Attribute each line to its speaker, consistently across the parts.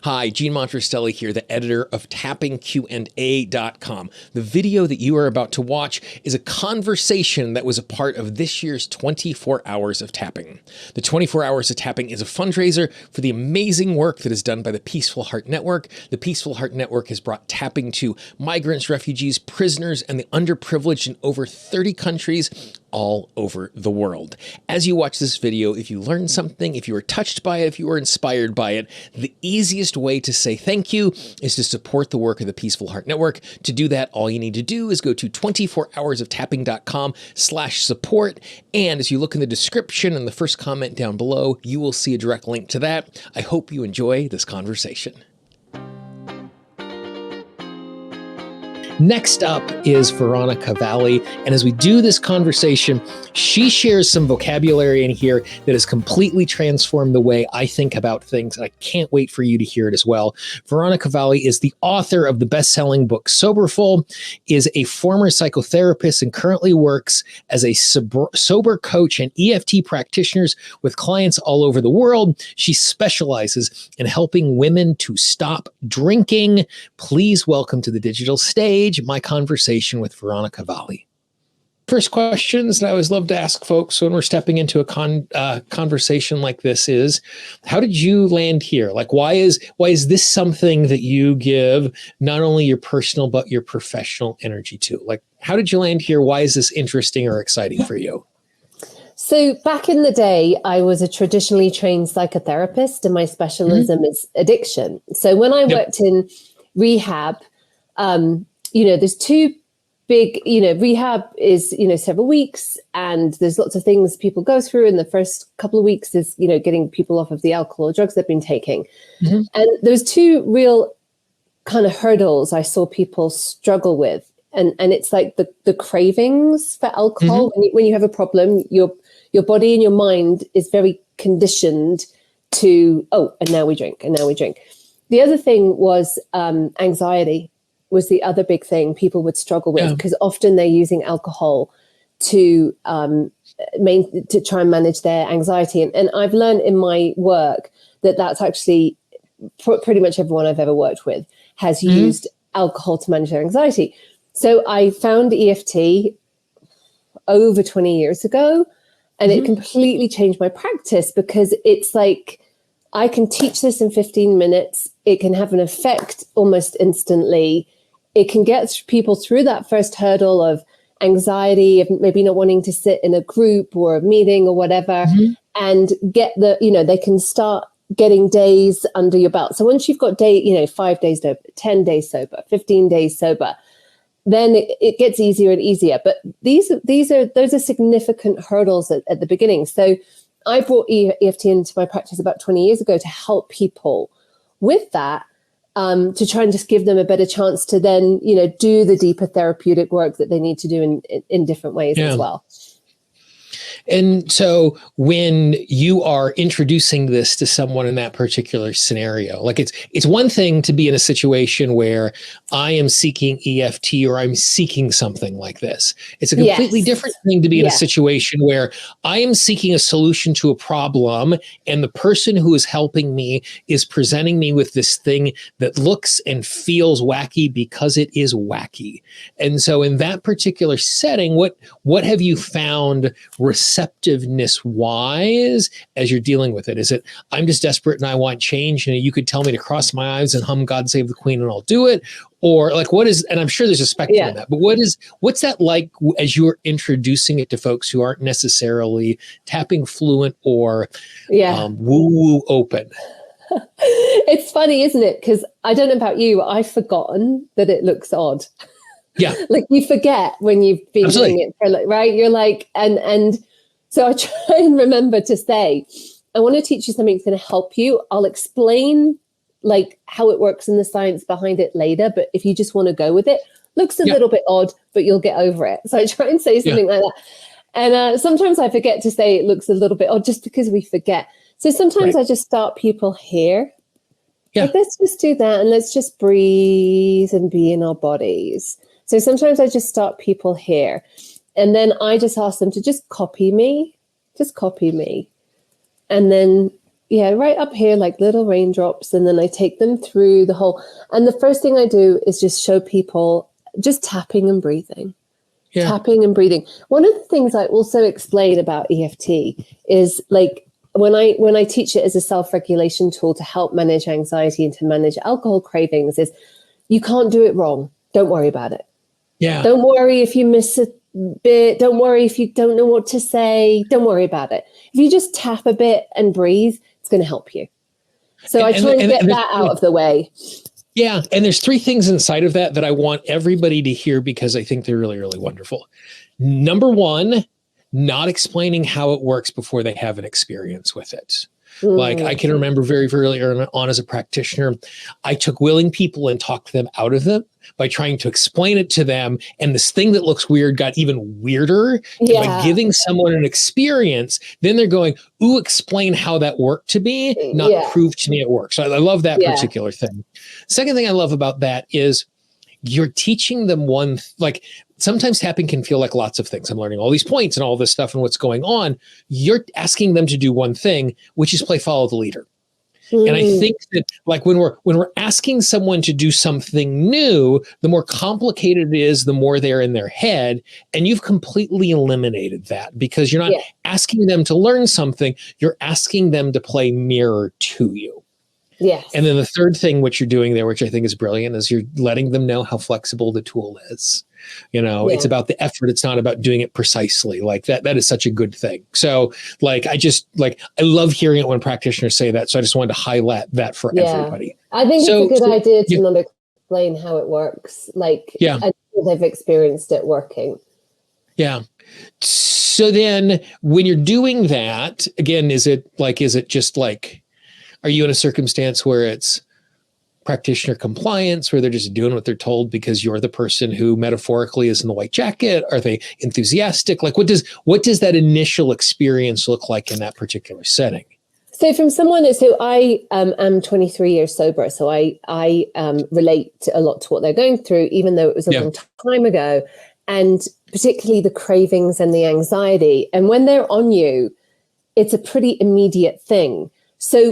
Speaker 1: Hi, Gene Monterastelli here, the editor of tappingqna.com. The video that you are about to watch is a conversation that was a part of this year's 24 Hours of Tapping. The 24 Hours of Tapping is a fundraiser for the amazing work that is done by the Peaceful Heart Network. The Peaceful Heart Network has brought tapping to migrants, refugees, prisoners, and the underprivileged in over 30 countries all over the world. As you watch this video, if you learned something, if you were touched by it, if you were inspired by it, the easiest way to say thank you is to support the work of the Peaceful Heart Network. To do that, all you need to do is go to 24hoursoftapping.com/support. And as you look in the description and the first comment down below, you will see a direct link to that. I hope you enjoy this conversation. Next up is Veronica Valli, and as we do this conversation, she shares some vocabulary in here that has completely transformed the way I think about things, and I can't wait for you to hear it as well. Veronica Valli is the author of the best-selling book Soberful, is a former psychotherapist, and currently works as a sober coach and EFT practitioners with clients all over the world. She specializes in helping women to stop drinking. Please welcome to the digital stage my conversation with Veronica Valli. First questions that I always love to ask folks when we're stepping into a conversation like this is, how did you land here? Like, why is this something that you give not only your personal, but your professional energy to? Like, how did you land here? Why is this interesting or exciting for you?
Speaker 2: So back in the day, I was a traditionally trained psychotherapist, and my specialism is addiction. So when I worked in rehab, there's two big, rehab is, several weeks, and there's lots of things people go through. In the first couple of weeks is, getting people off of the alcohol or drugs they've been taking. Mm-hmm. And there's two real kind of hurdles I saw people struggle with. And it's like the cravings for alcohol. Mm-hmm. When you have a problem, your body and your mind is very conditioned to, and now we drink, and now we drink. The other thing was anxiety. Was the other big thing people would struggle with, because often they're using alcohol to try and manage their anxiety. And I've learned in my work that that's actually pretty much everyone I've ever worked with has used alcohol to manage their anxiety. So I found EFT over 20 years ago, and it completely changed my practice, because it's like, I can teach this in 15 minutes. It can have an effect almost instantly. It can get people through that first hurdle of anxiety, of maybe not wanting to sit in a group or a meeting or whatever, and get they can start getting days under your belt. So once you've got 5 days sober, 10 days sober, 15 days sober, then it gets easier and easier. But those are significant hurdles at the beginning. So I brought EFT into my practice about 20 years ago to help people with that, to try and just give them a better chance to then, do the deeper therapeutic work that they need to do in different ways as well.
Speaker 1: And so when you are introducing this to someone in that particular scenario, like it's one thing to be in a situation where I am seeking EFT or I'm seeking something like this. It's a completely different thing to be in a situation where I am seeking a solution to a problem, and the person who is helping me is presenting me with this thing that looks and feels wacky because it is wacky. And so in that particular setting, what have you found receptiveness wise as you're dealing with it? Is it, I'm just desperate and I want change, and you could tell me to cross my eyes and hum God Save the Queen and I'll do it? Or like, what is, and I'm sure there's a spectrum of that, but what's that like as you're introducing it to folks who aren't necessarily tapping fluent or woo-woo open?
Speaker 2: It's funny, isn't it? Because I don't know about you, but I've forgotten that it looks odd.
Speaker 1: Yeah.
Speaker 2: Like you forget when you've been doing it for right? You're like, and so I try and remember to say, I want to teach you something that's going to help you. I'll explain like how it works and the science behind it later. But if you just want to go with it, looks a little bit odd, but you'll get over it. So I try and say something like that. And sometimes I forget to say it looks a little bit odd just because we forget. So sometimes I just start people here. Like, let's just do that. And let's just breathe and be in our bodies. So sometimes I just start people here. And then I just ask them to just copy me. And then right up here, like little raindrops. And then I take them through the whole. And the first thing I do is just show people just tapping and breathing. Yeah. Tapping and breathing. One of the things I also explain about EFT is like when I teach it as a self-regulation tool to help manage anxiety and to manage alcohol cravings, is you can't do it wrong. Don't worry about it. Yeah. Don't worry if you miss a bit. Don't worry if you don't know what to say. Don't worry about it. If you just tap a bit and breathe, it's going to help you. So I try and get that out of the way.
Speaker 1: Yeah. And there's 3 things inside of that I want everybody to hear because I think they're really, really wonderful. Number 1, not explaining how it works before they have an experience with it. Like I can remember very, very early on as a practitioner, I took willing people and talked them out of them by trying to explain it to them. And this thing that looks weird got even weirder. Yeah. By giving someone an experience, then they're going, ooh, explain how that worked to me, not prove to me it works. So I love that particular thing. Second thing I love about that is you're teaching them like sometimes tapping can feel like lots of things. I'm learning all these points and all this stuff and what's going on. You're asking them to do one thing, which is play follow the leader. And I think that like when we're asking someone to do something new, the more complicated it is, the more they're in their head. And you've completely eliminated that because you're not asking them to learn something. You're asking them to play mirror to you. Yes. And then the third thing, which you're doing there, which I think is brilliant, is you're letting them know how flexible the tool is. You know, it's about the effort. It's not about doing it precisely. Like that is such a good thing. So like, I love hearing it when practitioners say that. So I just wanted to highlight that for everybody.
Speaker 2: I think it's a good idea to not explain how it works. Like until they've experienced it working. Yeah.
Speaker 1: So then when you're doing that, again, is it just like, are you in a circumstance where it's practitioner compliance, where they're just doing what they're told because you're the person who metaphorically is in the white jacket? Are they enthusiastic? Like what does that initial experience look like in that particular setting?
Speaker 2: So from someone, I am 23 years sober, so I relate a lot to what they're going through, even though it was a long time ago, and particularly the cravings and the anxiety. And when they're on you, it's a pretty immediate thing. So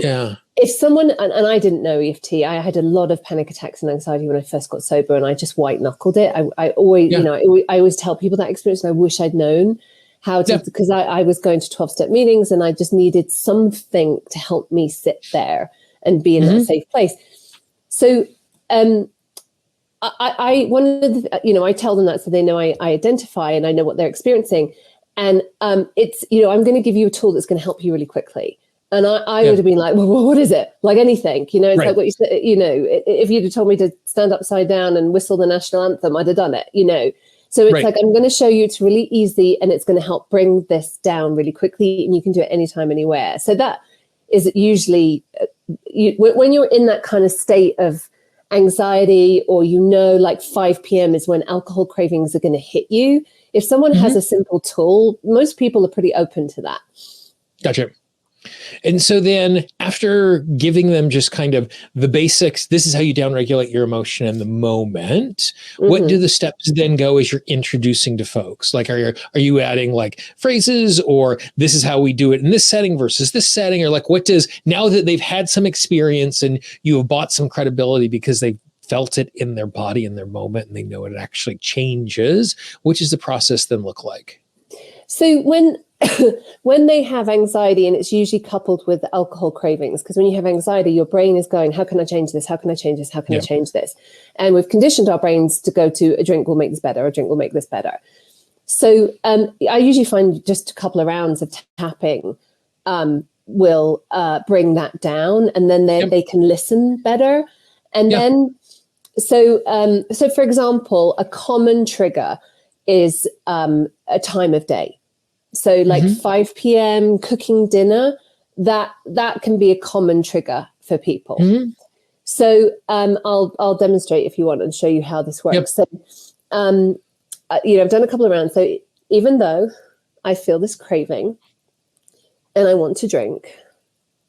Speaker 2: if someone, and I didn't know EFT, I had a lot of panic attacks and anxiety when I first got sober, and I just white knuckled it. I always, I always tell people that experience, and I wish I'd known how to, because I was going to 12-step meetings and I just needed something to help me sit there and be in that safe place. So I tell them that so they know I identify and I know what they're experiencing. And it's, I'm going to give you a tool that's going to help you really quickly. And I would have been like, well, what is it? Like anything, it's like what you said, if you'd have told me to stand upside down and whistle the national anthem, I'd have done it, So it's like, I'm going to show you it's really easy and it's going to help bring this down really quickly and you can do it anytime, anywhere. So that is usually, when you're in that kind of state of anxiety or, like 5 p.m. is when alcohol cravings are going to hit you. If someone has a simple tool, most people are pretty open to that.
Speaker 1: Gotcha. And so then after giving them just kind of the basics, this is how you downregulate your emotion in the moment. What do the steps then go as you're introducing to folks? Like, are you adding like phrases, or this is how we do it in this setting versus this setting? Or like, now that they've had some experience and you have bought some credibility because they've felt it in their body in their moment and they know it actually changes, what does the process then look like?
Speaker 2: So when they have anxiety, and it's usually coupled with alcohol cravings, because when you have anxiety, your brain is going, how can I change this? How can I change this? How can I change this? And we've conditioned our brains to go to a drink will make this better, a drink will make this better. So I usually find just a couple of rounds of tapping will bring that down, and then they can listen better. And then, so for example, a common trigger is a time of day. So like 5 p.m. cooking dinner, that can be a common trigger for people. So I'll demonstrate if you want and show you how this works. So, I've done a couple of rounds. So even though I feel this craving and I want to drink,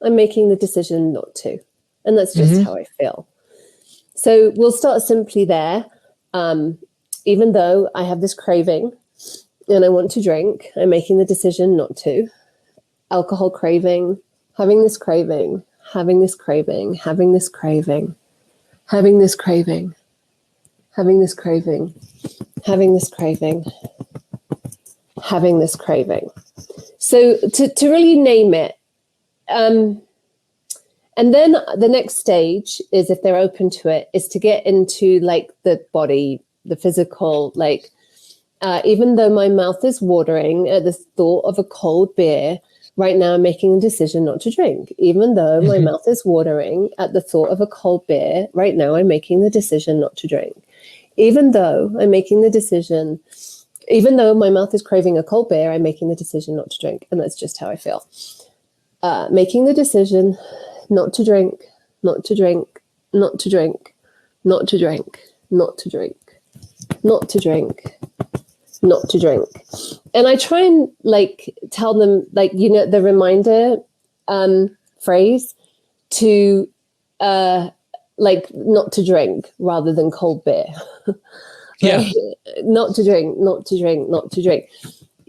Speaker 2: I'm making the decision not to. And that's just how I feel. So we'll start simply there. Even though I have this craving and I want to drink, I'm making the decision not to. Alcohol craving, having this craving, having this craving, having this craving, having this craving, having this craving, having this craving, having this craving. So to really name it. And then the next stage is, if they're open to it, is to get into like the body, the physical, like, even though my mouth is watering at the thought of a cold beer, right now I'm making a decision not to drink. Even though my mouth is watering at the thought of a cold beer, right now I'm making the decision not to drink. Even though I'm making the decision, even though my mouth is craving a cold beer, I'm making the decision not to drink. And that's just how I feel. Making the decision not to drink, not to drink, not to drink, not to drink, not to drink, not to drink, not to drink. And I try and like tell them, like, you know, the reminder phrase to like not to drink rather than cold beer.
Speaker 1: Yeah.
Speaker 2: Not to drink, not to drink, not to drink.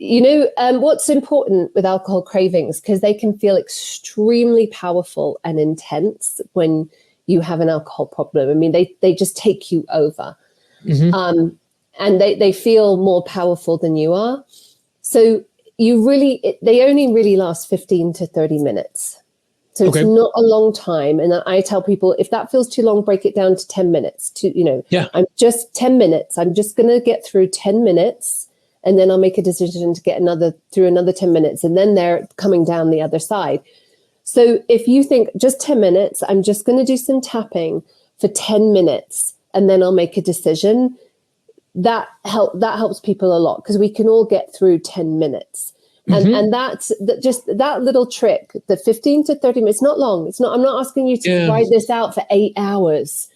Speaker 2: You know, what's important with alcohol cravings, because they can feel extremely powerful and intense when you have an alcohol problem. I mean, they just take you over. And they feel more powerful than you are. So they only really last 15 to 30 minutes. So It's not a long time. And I tell people, if that feels too long, break it down to 10 minutes. I'm just 10 minutes. I'm just going to get through 10 minutes. And then I'll make a decision to get through another 10 minutes. And then they're coming down the other side. So if you think just 10 minutes, I'm just going to do some tapping for 10 minutes, and then I'll make a decision. That helps people a lot, because we can all get through 10 minutes. And that's just that little trick, the 15 to 30 minutes, not long. I'm not asking you to write this out for 8 hours.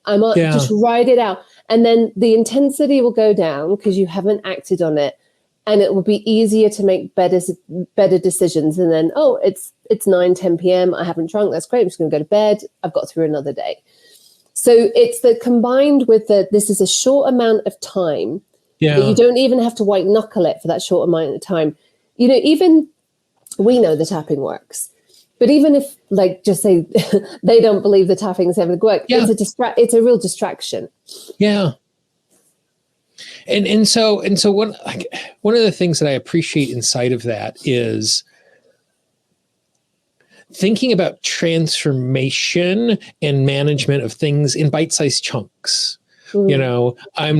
Speaker 2: Just write it out. And then the intensity will go down because you haven't acted on it, and it will be easier to make better decisions. And then, it's 9, 10 p.m. I haven't drunk. That's great. I'm just going to go to bed. I've got through another day. So it's combined with this is a short amount of time. That you don't even have to white knuckle it for that short amount of time. You know, even we know the tapping works. But even if, like, just say they don't believe the tapping is ever going to work, it's a real distraction.
Speaker 1: Yeah. And so one of the things that I appreciate inside of that is thinking about transformation and management of things in bite-sized chunks. You know, I'm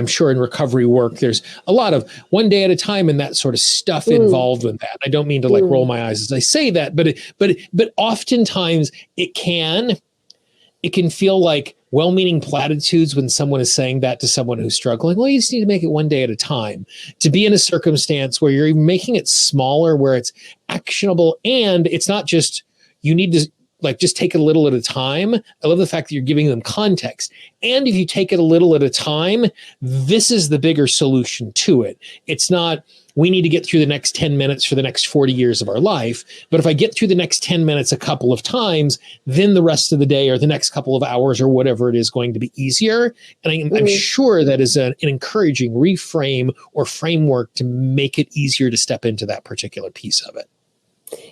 Speaker 1: sure in recovery work, there's a lot of one day at a time and that sort of stuff involved with that. I don't mean to like roll my eyes as I say that, but oftentimes it can feel like well-meaning platitudes when someone is saying that to someone who's struggling. Well, you just need to make it one day at a time. To be in a circumstance where you're making it smaller, where it's actionable, and it's not just you need to like just take it a little at a time. I love the fact that you're giving them context. And if you take it a little at a time, this is the bigger solution to it. It's not, we need to get through the next 10 minutes for the next 40 years of our life. But if I get through the next 10 minutes a couple of times, then the rest of the day or the next couple of hours or whatever it is going to be easier. And I'm sure that is an encouraging reframe or framework to make it easier to step into that particular piece of it.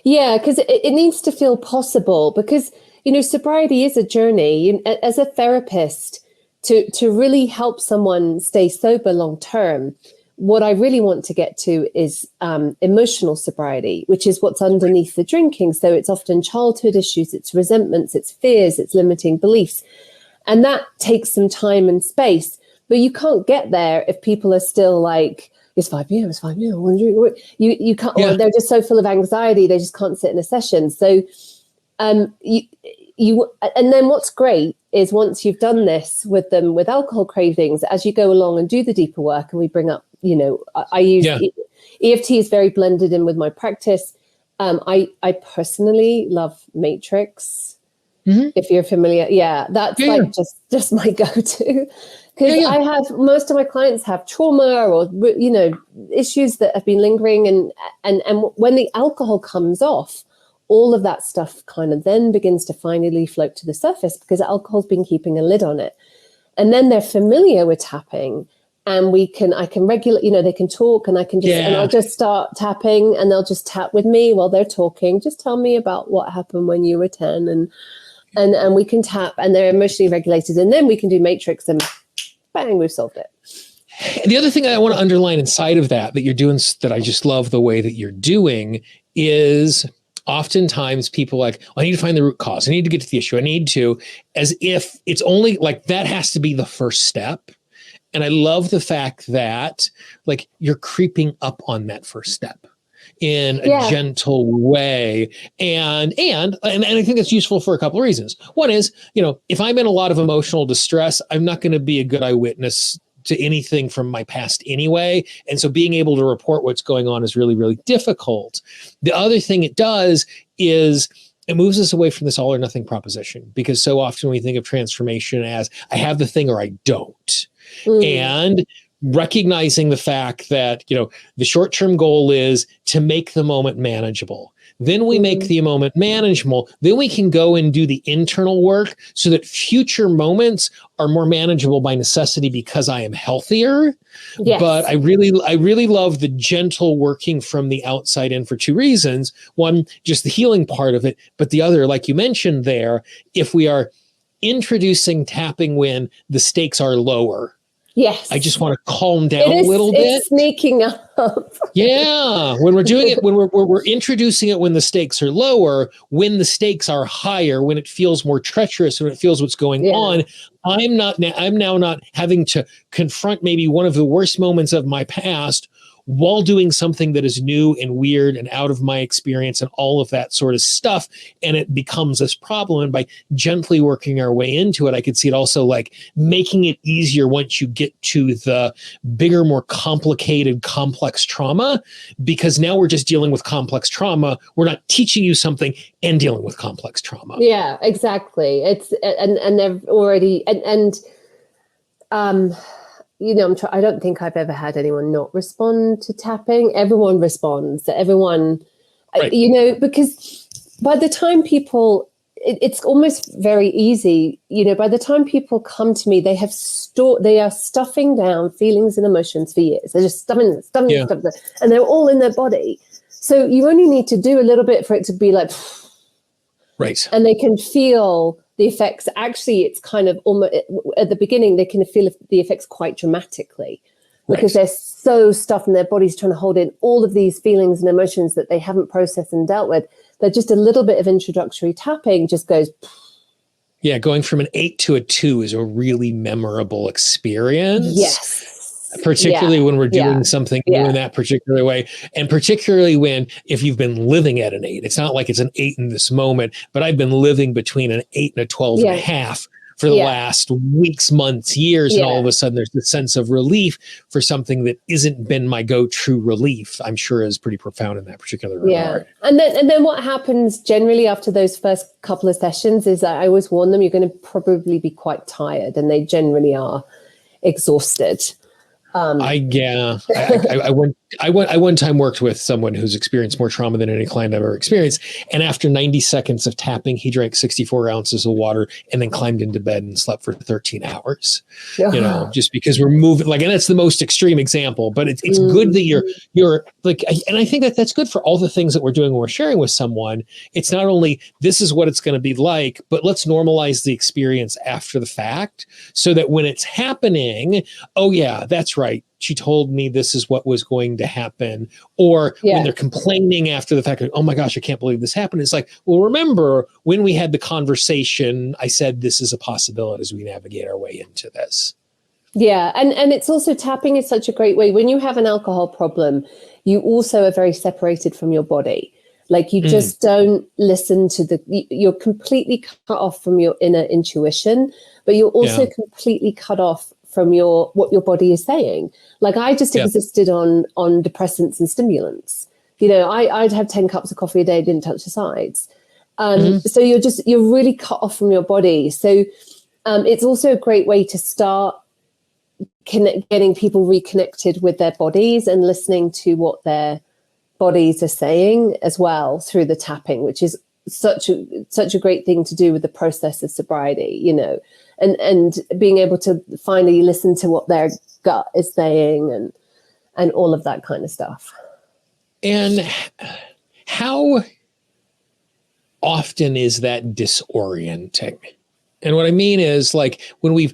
Speaker 2: Yeah, because it needs to feel possible, because, you know, sobriety is a journey. As a therapist, to really help someone stay sober long term, what I really want to get to is emotional sobriety, which is what's underneath the drinking. So it's often childhood issues, it's resentments, it's fears, it's limiting beliefs. And that takes some time and space. But you can't get there if people are still like, it's 5 p.m. It's 5 p.m. You can't, or they're just so full of anxiety, they just can't sit in a session. So, you, and then what's great is once you've done this with them with alcohol cravings, as you go along and do the deeper work, and we bring up, you know, I use EFT is very blended in with my practice. I personally love Matrix. If you're familiar, that's just my go-to. Because I have, most of my clients have trauma or, you know, issues that have been lingering. And when the alcohol comes off, all of that stuff kind of then begins to finally float to the surface, because alcohol's been keeping a lid on it. And then they're familiar with tapping. and I can regulate, they can talk, and I can just, and I'll just start tapping, and they'll just tap with me while they're talking. Just tell me about what happened when you were 10, and we can tap, and they're emotionally regulated, and then we can do matrix, and bang, we've solved it.
Speaker 1: The other thing I want to underline inside of that you're doing, that I just love the way that you're doing, is oftentimes people like, I need to find the root cause. I need to get to the issue. I need to, as if it's only like that has to be the first step. And I love the fact that like you're creeping up on that first step in a gentle way. And I think that's useful for a couple of reasons. One is, if I'm in a lot of emotional distress, I'm not going to be a good eyewitness to anything from my past anyway. And so being able to report what's going on is really, really difficult. The other thing it does is it moves us away from this all or nothing proposition, because so often we think of transformation as I have the thing or I don't. And recognizing the fact that, the short-term goal is to make the moment manageable. Then we make the moment manageable. Then we can go and do the internal work so that future moments are more manageable by necessity because I am healthier. Yes. But I really love the gentle working from the outside in for two reasons. One, just the healing part of it. But the other, like you mentioned there, if we are introducing tapping when the stakes are lower, yes, I just want to calm down a little bit.
Speaker 2: It's sneaking up.
Speaker 1: Yeah, when we're doing it, when we're introducing it when the stakes are lower, when the stakes are higher, when it feels more treacherous, when it feels what's going on, I'm now not having to confront maybe one of the worst moments of my past while doing something that is new and weird and out of my experience and all of that sort of stuff. And it becomes this problem. And by gently working our way into it, I could see it also like making it easier once you get to the bigger, more complicated, complex trauma, because now we're just dealing with complex trauma. We're not teaching you something and dealing with complex trauma.
Speaker 2: Yeah, exactly. It's, and they've already, I don't think I've ever had anyone not respond to tapping. Everyone responds. Everyone, right. Because by the time people, it's almost very easy. By the time people come to me, they are stuffing down feelings and emotions for years. They're just stuffing, and they're all in their body. So you only need to do a little bit for it to be like,
Speaker 1: right.
Speaker 2: And they can feel the effects. Actually, it's kind of almost at the beginning, they can feel the effects quite dramatically because they're so stuffed in their bodies trying to hold in all of these feelings and emotions that they haven't processed and dealt with. That just a little bit of introductory tapping just goes.
Speaker 1: Yeah, going from an 8 to a 2 is a really memorable experience.
Speaker 2: Yes.
Speaker 1: Particularly when we're doing something new in that particular way. And particularly if you've been living at an 8, it's not like it's an 8 in this moment, but I've been living between an 8 and a 12 and a half for the last weeks, months, years. And all of a sudden there's this sense of relief for something that isn't been my go-to relief, I'm sure is pretty profound in that particular regard.
Speaker 2: And then what happens generally after those first couple of sessions is that I always warn them, you're going to probably be quite tired, and they generally are exhausted.
Speaker 1: I one time worked with someone who's experienced more trauma than any client I've ever experienced. And after 90 seconds of tapping, he drank 64 ounces of water and then climbed into bed and slept for 13 hours, just because we're moving and that's the most extreme example, but it's good that you're like, and I think that's good for all the things that we're doing when we're sharing with someone. It's not only this is what it's going to be like, but let's normalize the experience after the fact so that when it's happening, oh yeah, that's right. She told me this is what was going to happen. Or when they're complaining after the fact, like, oh my gosh, I can't believe this happened. It's like, well, remember when we had the conversation, I said, this is a possibility as we navigate our way into this.
Speaker 2: Yeah. And it's also tapping is such a great way. When you have an alcohol problem, you also are very separated from your body. Like you just don't listen to you're completely cut off from your inner intuition, but you're also completely cut off from what your body is saying. Like I just existed on depressants and stimulants. I'd have 10 cups of coffee a day, didn't touch the sides. So you're really cut off from your body. So it's also a great way to start getting people reconnected with their bodies and listening to what their bodies are saying as well through the tapping, which is such a great thing to do with the process of sobriety, you know, and being able to finally listen to what their gut is saying and all of that kind of stuff. And
Speaker 1: how often is that disorienting? And what I mean is, like, when we've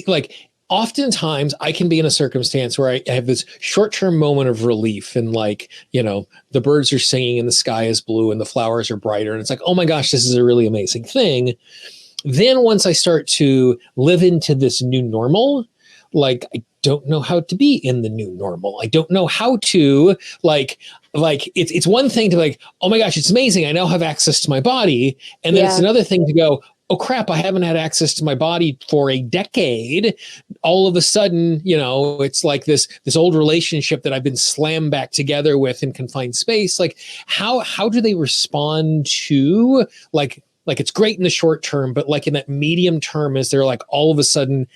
Speaker 1: like, oftentimes I can be in a circumstance where I have this short-term moment of relief, and, like, you know, the birds are singing and the sky is blue and the flowers are brighter. And it's like, oh my gosh, this is a really amazing thing. Then once I start to live into this new normal, like, I don't know how to be in the new normal. I don't know how to, like it's one thing to, like, oh my gosh, it's amazing, I now have access to my body. And then it's another thing to go, oh crap, I haven't had access to my body for a decade. All of a sudden, you know, it's like this old relationship that I've been slammed back together with in confined space. Like, how do they respond to, like it's great in the short term, but like in that medium term, is there, like, all of a sudden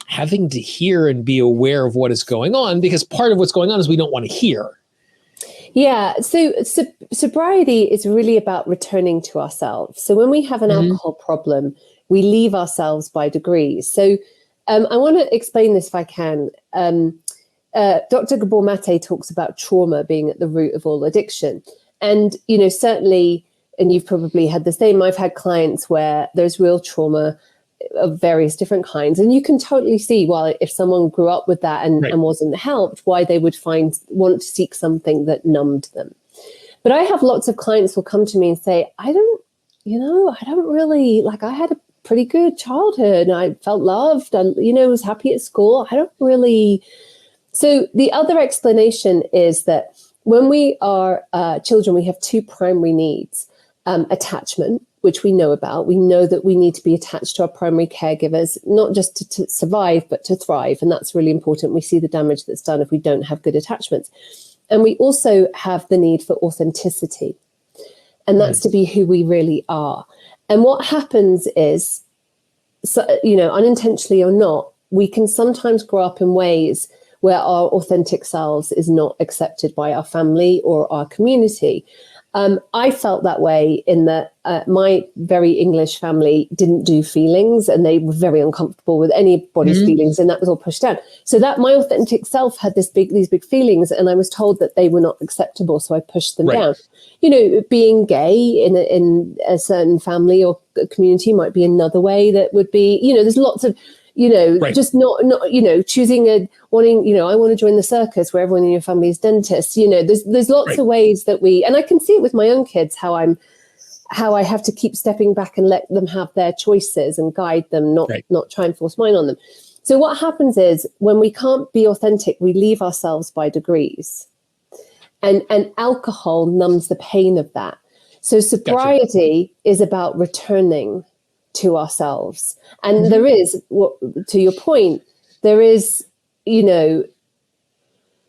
Speaker 1: having to hear and be aware of what is going on? Because part of what's going on is we don't want to hear.
Speaker 2: Yeah. So sobriety is really about returning to ourselves. So when we have an alcohol problem, we leave ourselves by degrees. So I want to explain this if I can. Dr. Gabor Mate talks about trauma being at the root of all addiction. And, you know, certainly, and you've probably had the same, I've had clients where there's real trauma of various different kinds. And you can totally see, well, if someone grew up with that and wasn't helped, why they would want to seek something that numbed them. But I have lots of clients will come to me and say, I don't really, like, I had a pretty good childhood and I felt loved and, you know, was happy at school. I don't really. So the other explanation is that when we are children, we have two primary needs. Attachment, which we know about. We know that we need to be attached to our primary caregivers, not just to survive, but to thrive. And that's really important. We see the damage that's done if we don't have good attachments. And we also have the need for authenticity. And that's to be who we really are. And what happens is, so, you know, unintentionally or not, we can sometimes grow up in ways where our authentic selves is not accepted by our family or our community. I felt that way in that my very English family didn't do feelings, and they were very uncomfortable with anybody's feelings, and that was all pushed down. So that my authentic self had these big feelings, and I was told that they were not acceptable, so I pushed them down. You know, being gay in a certain family or community might be another way that would be, you know, there's lots of, you know, just not, you know, choosing wanting, you know, I want to join the circus where everyone in your family is dentists. You know, there's lots of ways that and I can see it with my own kids, how I have to keep stepping back and let them have their choices and guide them, not try and force mine on them. So what happens is when we can't be authentic, we leave ourselves by degrees, and alcohol numbs the pain of that. So sobriety is about returning to ourselves. And there is, to your point, there is, you know,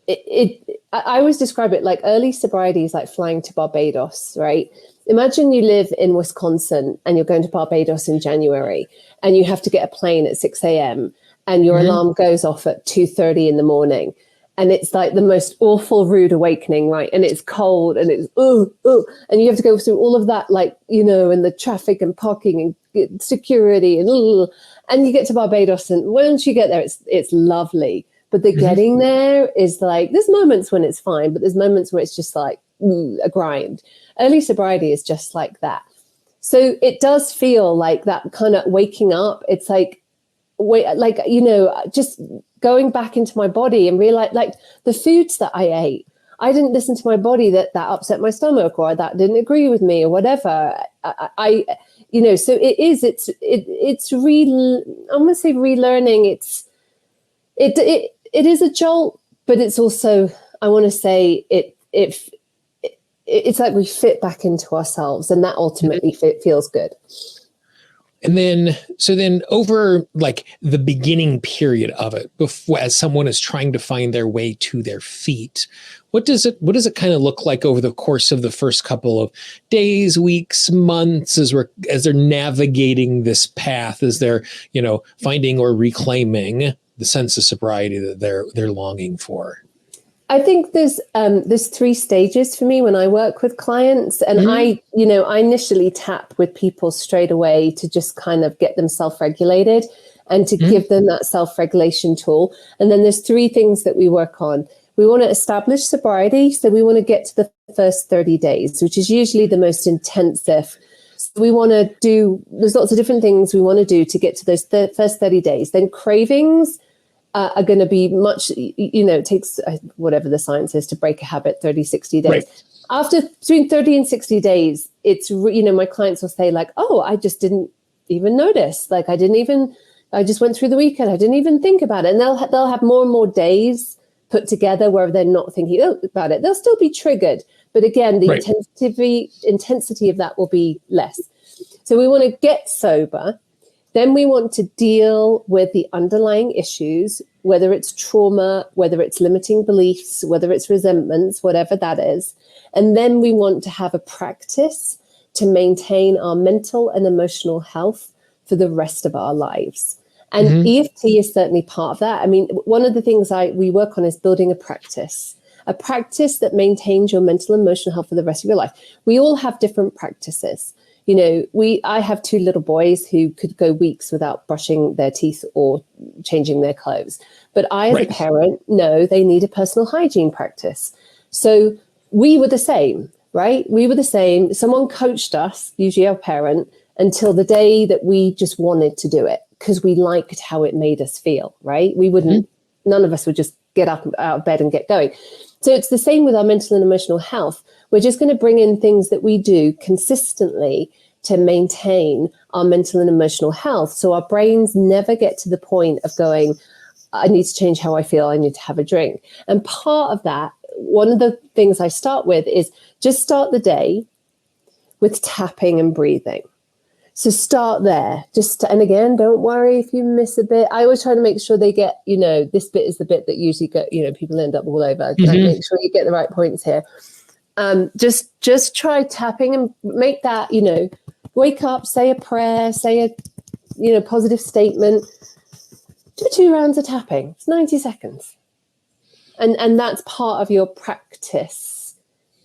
Speaker 2: I always describe it like early sobriety is like flying to Barbados, right? Imagine you live in Wisconsin and you're going to Barbados in January and you have to get a plane at 6 a.m. and your alarm goes off at 2:30 in the morning. And it's like the most awful, rude awakening, right? And it's cold and it's, and you have to go through all of that, like, you know, and the traffic and parking and security and you get to Barbados, and once you get there, it's lovely. But the getting there is like, there's moments when it's fine, but there's moments where it's just like a grind. Early sobriety is just like that. So it does feel like that kind of waking up. It's like, you know, just going back into my body and realize, like, the foods that I ate, I didn't listen to my body that upset my stomach, or that didn't agree with me, or whatever. I you know, so it's I'm going to say relearning. It is a jolt, but it's also, I want to say it's like we fit back into ourselves, and that ultimately feels good.
Speaker 1: And then, so then over like the beginning period of it, before, as someone is trying to find their way to their feet, what does it kind of look like over the course of the first couple of days, weeks, months, as they're navigating this path, as they're, you know, finding or reclaiming the sense of sobriety that they're longing for?
Speaker 2: I think there's 3 stages for me when I work with clients, and I initially tap with people straight away to just kind of get them self-regulated and to give them that self-regulation tool. And then there's 3 things that we work on. We want to establish sobriety, so we want to get to the first 30 days, which is usually the most intensive. So we want to do, there's lots of different things we want to do to get to those first 30 days. Then cravings are going to be much, it takes whatever the science is to break a habit, 30, 60 days. Right. After between 30 and 60 days, it's, my clients will say like, oh, I just didn't even notice. Like I just went through the weekend. I didn't even think about it. And they'll have more and more days put together where they're not thinking about it. They'll still be triggered. But again, the intensity of that will be less. So we want to get sober. Then we want to deal with the underlying issues, whether it's trauma, whether it's limiting beliefs, whether it's resentments, whatever that is. And then we want to have a practice to maintain our mental and emotional health for the rest of our lives. And EFT is certainly part of that. I mean, one of the things we work on is building a practice that maintains your mental and emotional health for the rest of your life. We all have different practices. I have 2 little boys who could go weeks without brushing their teeth or changing their clothes. But I, as a parent, know they need a personal hygiene practice. So we were the same, right? We were the same. Someone coached us, usually our parent, until the day that we just wanted to do it because we liked how it made us feel, right? We wouldn't, none of us would just get up out of bed and get going. So it's the same with our mental and emotional health. We're just going to bring in things that we do consistently to maintain our mental and emotional health. So our brains never get to the point of going, I need to change how I feel. I need to have a drink. And part of that, one of the things I start with is just start the day with tapping and breathing. So start there. And again, don't worry if you miss a bit. I always try to make sure they get, this bit is the bit that usually people end up all over. Make sure you get the right points here. Just try tapping and make that, wake up, say a prayer, say a, positive statement. Do 2 rounds of tapping. It's 90 seconds. And that's part of your practice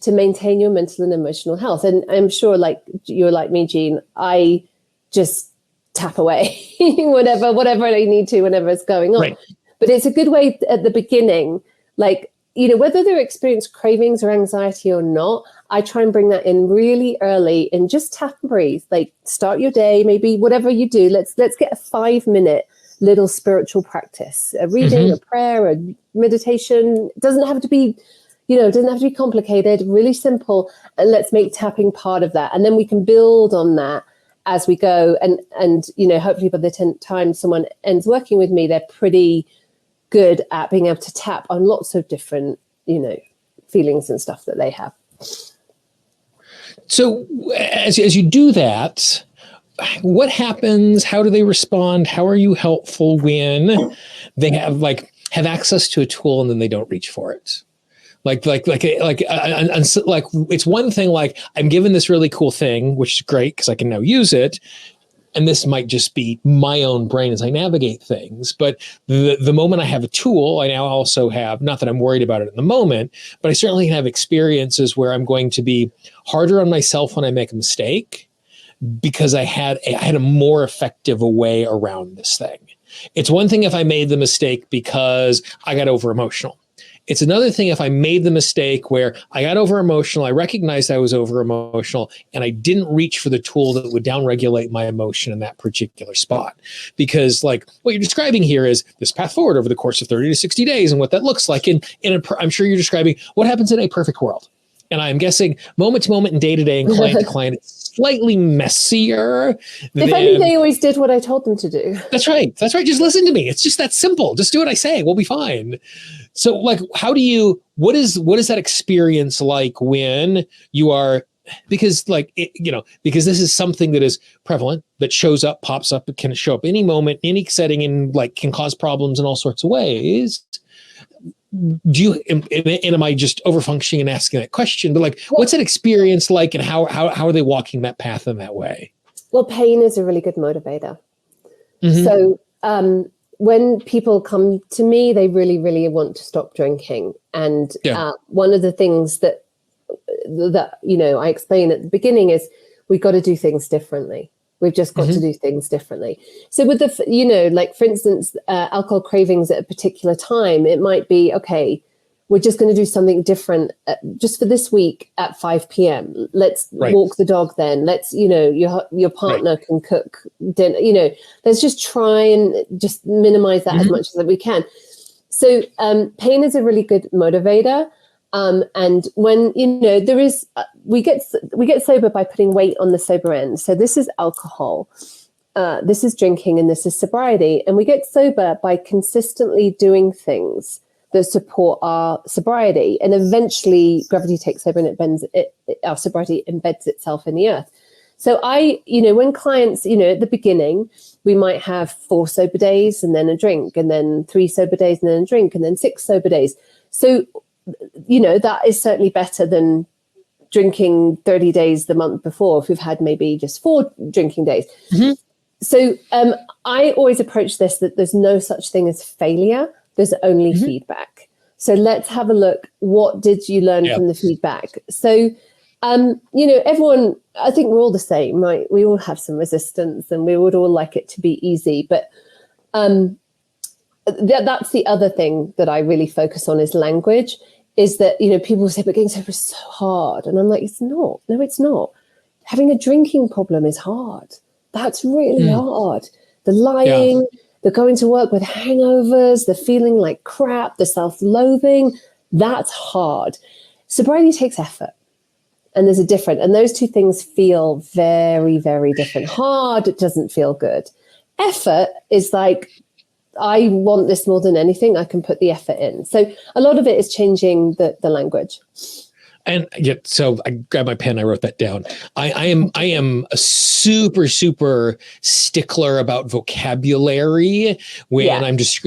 Speaker 2: to maintain your mental and emotional health. And I'm sure like you're like me, Jean, I just tap away whatever I need to, whenever it's going on. Right. But it's a good way at the beginning, like, whether they're experiencing cravings or anxiety or not, I try and bring that in really early and just tap and breathe. Like start your day, maybe whatever you do, let's get a 5-minute little spiritual practice, a reading, a prayer, a meditation. It doesn't have to be, it doesn't have to be complicated, really simple. And let's make tapping part of that. And then we can build on that as we go. And hopefully by the time someone ends working with me, they're pretty good at being able to tap on lots of different, feelings and stuff that they have. So as you do that, what happens? How do they respond? How are you helpful when they have access to a tool and then they don't reach for it? It's one thing, like I'm given this really cool thing, which is great because I can now use it. And this might just be my own brain as I navigate things. But the moment I have a tool, I now also have, not that I'm worried about it in the moment, but I certainly have experiences where I'm going to be harder on myself when I make a mistake because I had a more effective way around this thing. It's one thing if I made the mistake because I got over emotional. It's another thing if I made the mistake where I got over emotional, I recognized I was over emotional, and I didn't reach for the tool that would downregulate my emotion in that particular spot. Because like what you're describing here is this path forward over the course of 30 to 60 days and what that looks like. I'm sure you're describing what happens in a perfect world. And I'm guessing moment to moment and day to day and client to client, it's slightly messier. If only they always did what I told them to do.
Speaker 1: That's right. That's right. Just listen to me. It's just that simple. Just do what I say. We'll be fine. So like, what is that experience like when you are, because because this is something that is prevalent, that shows up, pops up, it can show up any moment, any setting, and like can cause problems in all sorts of ways. Am I just overfunctioning and asking that question? But like, what's that experience like, and how are they walking that path in that way?
Speaker 2: Well, pain is a really good motivator. So when people come to me, they really, really want to stop drinking. And one of the things that I explain at the beginning is we've got to do things differently. We've just got to do things differently. So with like for instance, alcohol cravings at a particular time, it might be, okay, we're just going to do something different just for this week at 5 p.m. Let's walk the dog then. Let's, your partner can cook dinner, let's just try and just minimize that as much as we can. So pain is a really good motivator. And when, there is, we get sober by putting weight on the sober end. So this is alcohol, this is drinking, and this is sobriety. And we get sober by consistently doing things that support our sobriety. And eventually gravity takes over and our sobriety embeds itself in the earth. So when clients, at the beginning, we might have 4 sober days and then a drink, and then 3 sober days and then a drink, and then 6 sober days. So that is certainly better than drinking 30 days the month before, if we've had maybe just 4 drinking days. So I always approach this that there's no such thing as failure. There's only feedback. So let's have a look. What did you learn from the feedback? So, everyone, I think we're all the same, right? We all have some resistance and we would all like it to be easy. But that's the other thing that I really focus on is language. Is that, people say, but getting sober is so hard. And I'm like, it's not. No, it's not. Having a drinking problem is hard. That's really hard. The lying, the going to work with hangovers, the feeling like crap, the self-loathing, that's hard. Sobriety takes effort. And there's a difference. And those two things feel very, very different. Hard, it doesn't feel good. Effort is like, I want this more than anything. I can put the effort in. So a lot of it is changing the language.
Speaker 1: And so I grabbed my pen. I wrote that down. I am a super, super stickler about vocabulary when I'm just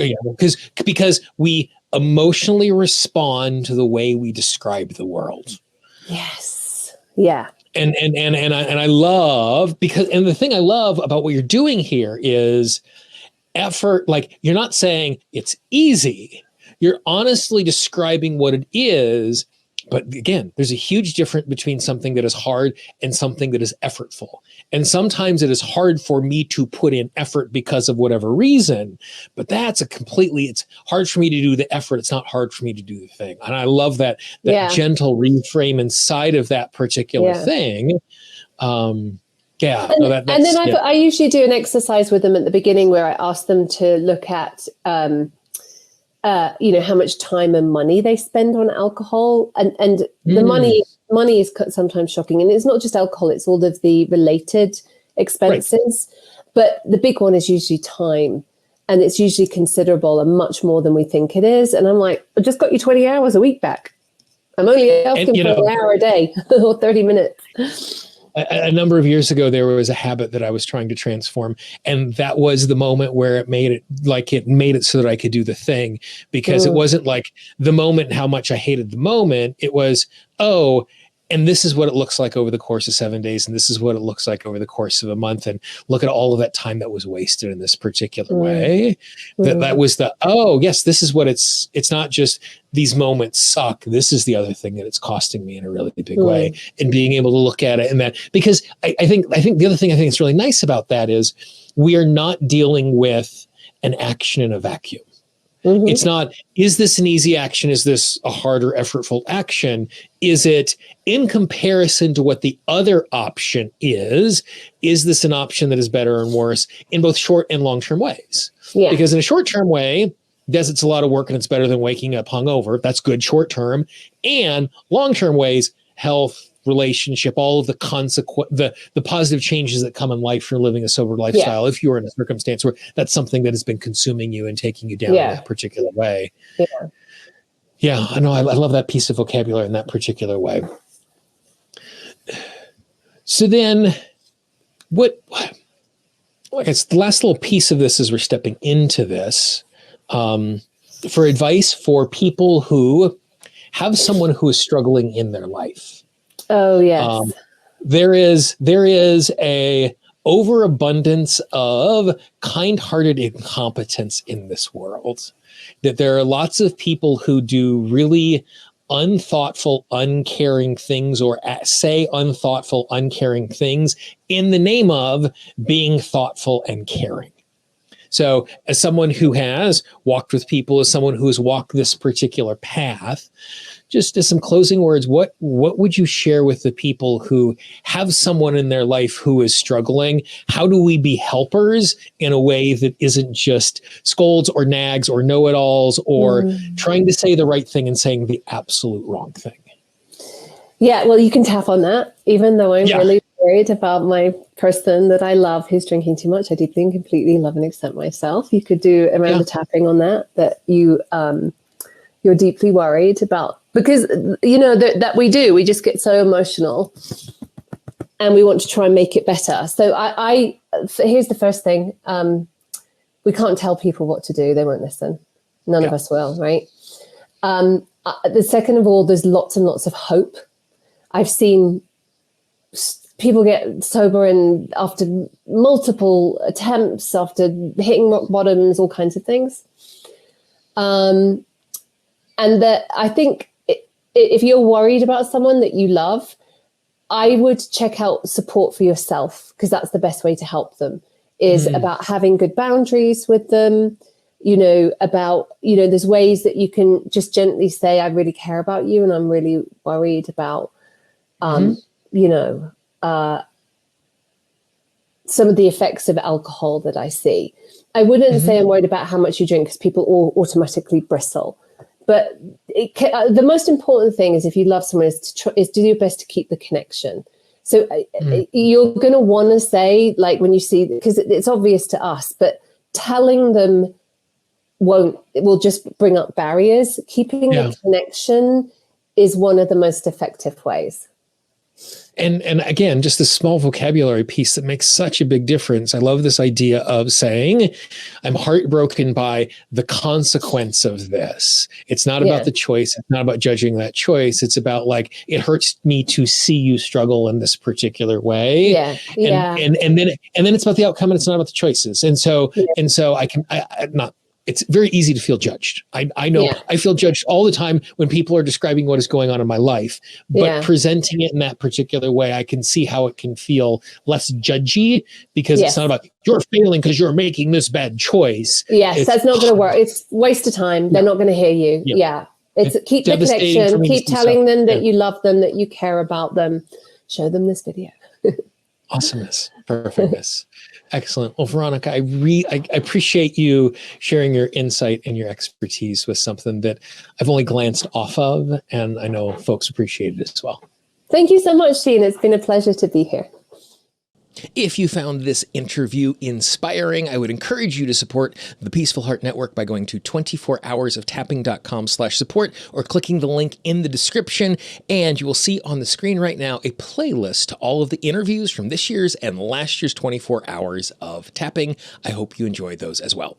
Speaker 1: because we emotionally respond to the way we describe the world.
Speaker 2: Yes. Yeah.
Speaker 1: And I love and the thing I love about what you're doing here is effort. Like, you're not saying it's easy. You're honestly describing what it is. But again, there's a huge difference between something that is hard and something that is effortful. And sometimes it is hard for me to put in effort because of whatever reason, but it's hard for me to do the effort. It's not hard for me to do the thing. And I love that gentle reframe inside of that particular thing. And then I usually do an exercise with them at the beginning where I ask them to look at, how much time and money they spend on alcohol, and the money is sometimes shocking. And it's not just alcohol; it's all of the related expenses. Right. But the big one is usually time, and it's usually considerable and much more than we think it is. And I'm like, I just got you 20 hours a week back. I'm only asking for an hour a day or 30 minutes. A number of years ago, there was a habit that I was trying to transform. And that was the moment where it made it so that I could do the thing, because it wasn't like the moment, how much I hated the moment. It was, and this is what it looks like over the course of 7 days. And this is what it looks like over the course of a month. And look at all of that time that was wasted in this particular way. That was yes, this is what it's not just these moments suck. This is the other thing that it's costing me in a really big way. And being able to look at it and that, because I think the other thing I think is really nice about that is we are not dealing with an action in a vacuum. It's not, is this an easy action? Is this a harder, effortful action? Is it in comparison to what the other option is? Is this an option that is better and worse in both short and long-term ways? Yeah. Because in a short-term way, yes, it's a lot of work and it's better than waking up hungover. That's good short-term. And long-term ways, health, relationship, all of the the positive changes that come in life from living a sober lifestyle. If you're in a circumstance where that's something that has been consuming you and taking you down in that particular way. I know. I love that piece of vocabulary in that particular way. So then I guess the last little piece of this as we're stepping into this, for advice for people who have someone who is struggling in their life.
Speaker 2: Oh, yes.
Speaker 1: There is a overabundance of kind-hearted incompetence in this world. That there are lots of people who do really unthoughtful, uncaring things, or say unthoughtful, uncaring things in the name of being thoughtful and caring. So as someone who has walked with people, as someone who has walked this particular path, just as some closing words, what would you share with the people who have someone in their life who is struggling? How do we be helpers in a way that isn't just scolds or nags or know-it-alls or trying to say the right thing and saying the absolute wrong thing?
Speaker 2: Yeah, well, you can tap on that, even though I'm really worried about my person that I love who's drinking too much. I deeply and completely love and accept myself. You could do a round of tapping on that you're deeply worried about, because that we just get so emotional and we want to try and make it better. So here's the first thing. We can't tell people what to do. They won't listen. None of us will, right? The second of all, there's lots and lots of hope. I've seen people get sober and after multiple attempts, after hitting rock bottoms, all kinds of things. And that I think if you're worried about someone that you love, I would check out support for yourself, because that's the best way to help them, is about having good boundaries with them, about, there's ways that you can just gently say, I really care about you and I'm really worried about, some of the effects of alcohol that I see. I wouldn't say I'm worried about how much you drink, because people all automatically bristle. But the most important thing is, if you love someone, is to do your best to keep the connection. So you're going to want to say, like, when you see, because it's obvious to us, but telling them will just bring up barriers. Keeping the connection is one of the most effective ways.
Speaker 1: And again, just this small vocabulary piece that makes such a big difference. I love this idea of saying, I'm heartbroken by the consequence of this. It's not about the choice. It's not about judging that choice. It's about, like, it hurts me to see you struggle in this particular way. And then it's about the outcome, and it's not about the choices. And so it's very easy to feel judged. I know I feel judged all the time when people are describing what is going on in my life, but presenting it in that particular way, I can see how it can feel less judgy, because it's not about you're failing because you're making this bad choice.
Speaker 2: That's not going to work. It's waste of time. They're not going to hear you. It's keep the connection, keep telling them that you love them, that you care about them. Show them this video.
Speaker 1: Awesomeness, perfectness. Excellent. Well, Veronica, I appreciate you sharing your insight and your expertise with something that I've only glanced off of, and I know folks appreciate it as well.
Speaker 2: Thank you so much, Sheen. It's been a pleasure to be here.
Speaker 1: If you found this interview inspiring, I would encourage you to support the Peaceful Heart Network by going to 24hoursoftapping.com/support or clicking the link in the description. And you will see on the screen right now a playlist to all of the interviews from this year's and last year's 24 Hours of Tapping. I hope you enjoyed those as well.